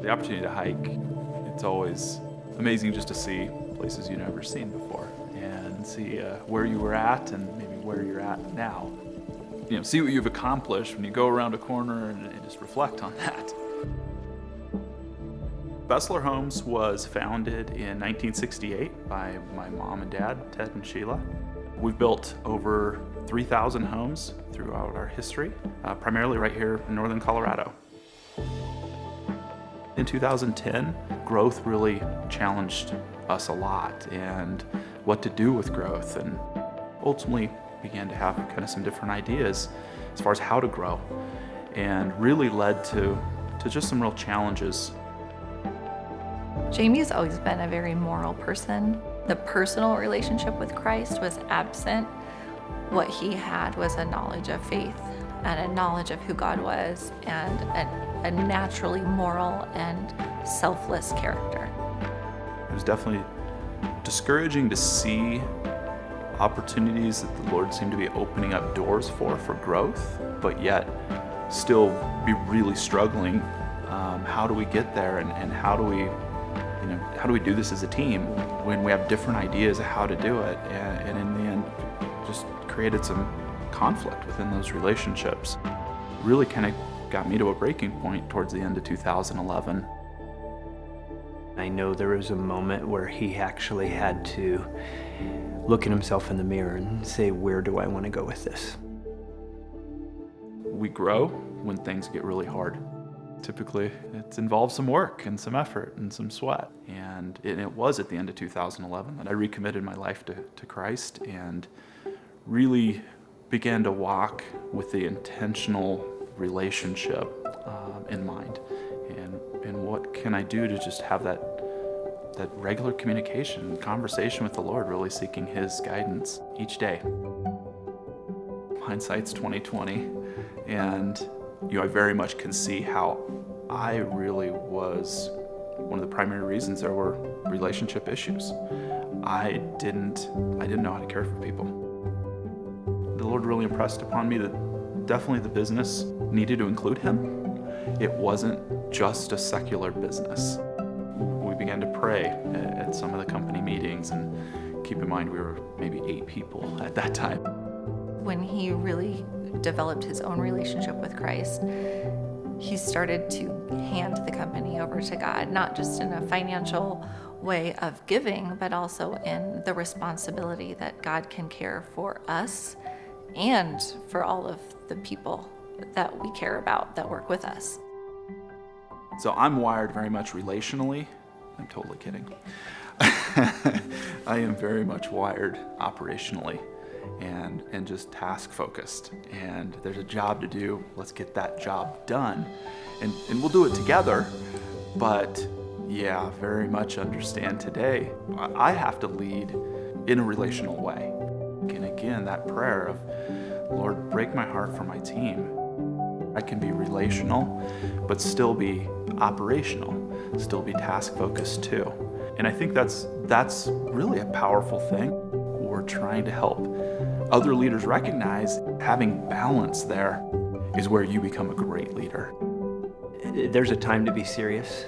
The opportunity to hike, it's always amazing just to see places you've never seen before and see where you were at and maybe where you're at now. See what you've accomplished when you go around a corner and just reflect on that. Baessler Homes was founded in 1968 by my mom and dad, Ted and Sheila. We've built over 3,000 homes throughout our history, primarily right here in northern Colorado. In 2010, growth really challenged us a lot and what to do with growth, and ultimately began to have kind of some different ideas as far as how to grow, and really led to just some real challenges. Jamie's always been a very moral person. The personal relationship with Christ was absent. What he had was a knowledge of faith and a knowledge of who God was, and a naturally moral and selfless character. It was definitely discouraging to see opportunities that the Lord seemed to be opening up doors for growth, but yet still be really struggling. How do we get there, and how do we do this as a team when we have different ideas of how to do it, and in the end just created some conflict within those relationships. Really kind of got me to a breaking point towards the end of 2011. I know there was a moment where he actually had to look at himself in the mirror and say, where do I want to go with this? We grow when things get really hard. Typically, it involves some work and some effort and some sweat. And it was at the end of 2011 that I recommitted my life to Christ and really began to walk with the intentional relationship in mind. And what can I do to just have that regular communication, conversation with the Lord, really seeking His guidance each day. Hindsight's 2020, and I very much can see how I really was one of the primary reasons there were relationship issues. I didn't know how to care for people. The Lord really impressed upon me that definitely the business needed to include Him. It wasn't just a secular business. We began to pray at some of the company meetings, and keep in mind we were maybe 8 people at that time. When he really developed his own relationship with Christ, he started to hand the company over to God, not just in a financial way of giving, but also in the responsibility that God can care for us and for all of the people that we care about that work with us. So I'm wired very much relationally. I'm totally kidding. I am very much wired operationally and just task focused. And there's a job to do. Let's get that job done. And we'll do it together. But yeah, very much understand today, I have to lead in a relational way. And again, that prayer of, Lord, break my heart for my team. I can be relational, but still be operational, still be task focused too. And I think that's really a powerful thing. We're trying to help other leaders recognize having balance there is where you become a great leader. There's a time to be serious,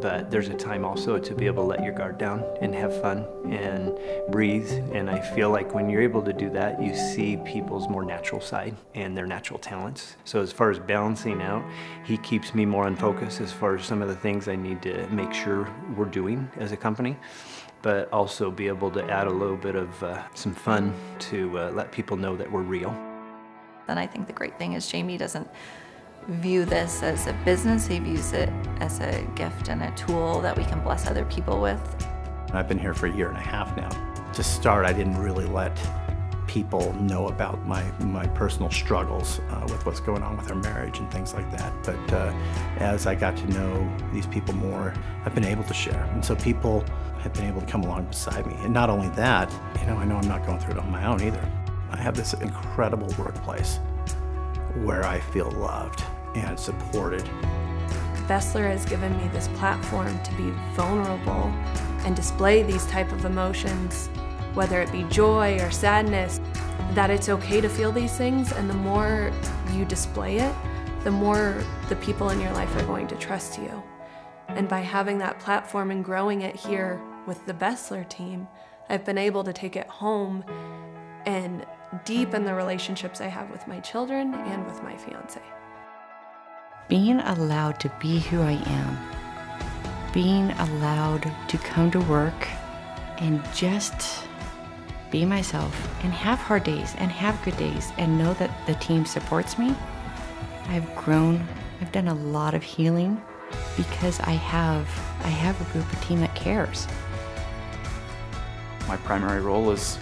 but there's a time also to be able to let your guard down and have fun and breathe. And I feel like when you're able to do that, you see people's more natural side and their natural talents. So as far as balancing out, he keeps me more on focus as far as some of the things I need to make sure we're doing as a company, but also be able to add a little bit of some fun to let people know that we're real. And I think the great thing is Jamie doesn't view this as a business. He views it as a gift and a tool that we can bless other people with. I've been here for a year and a half now. To start, I didn't really let people know about my personal struggles with what's going on with our marriage and things like that. But as I got to know these people more, I've been able to share. And so people have been able to come along beside me. And not only that, I know I'm not going through it on my own either. I have this incredible workplace where I feel loved and supported. Baessler has given me this platform to be vulnerable and display these type of emotions, whether it be joy or sadness, that it's okay to feel these things, and the more you display it, the more the people in your life are going to trust you. And by having that platform and growing it here with the Baessler team, I've been able to take it home and deepen the relationships I have with my children and with my fiance. Being allowed to be who I am, being allowed to come to work and just be myself and have hard days and have good days and know that the team supports me. I've grown, I've done a lot of healing because I have a group of team that cares. My primary role is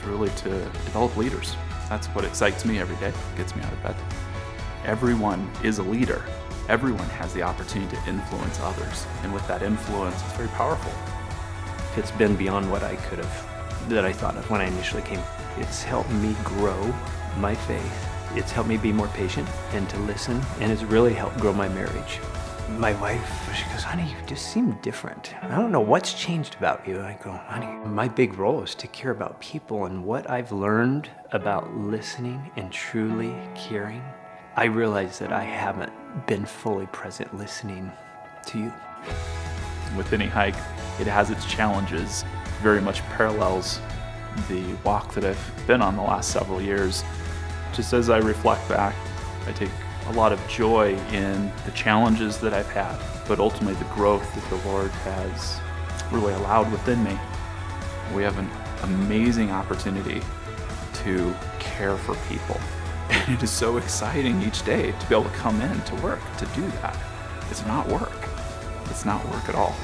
really to develop leaders. That's what excites me every day, gets me out of bed. Everyone is a leader. Everyone has the opportunity to influence others. And with that influence, it's very powerful. It's been beyond what I could have, that I thought of when I initially came. It's helped me grow my faith. It's helped me be more patient and to listen, and it's really helped grow my marriage. My wife, she goes, honey, you just seem different. I don't know what's changed about you. I go, honey, my big role is to care about people, and what I've learned about listening and truly caring, I realize that I haven't been fully present listening to you. With any hike, it has its challenges, very much parallels the walk that I've been on the last several years. Just as I reflect back, I take a lot of joy in the challenges that I've had, but ultimately the growth that the Lord has really allowed within me. We have an amazing opportunity to care for people. And it is so exciting each day to be able to come in to work, to do that. It's not work. It's not work at all.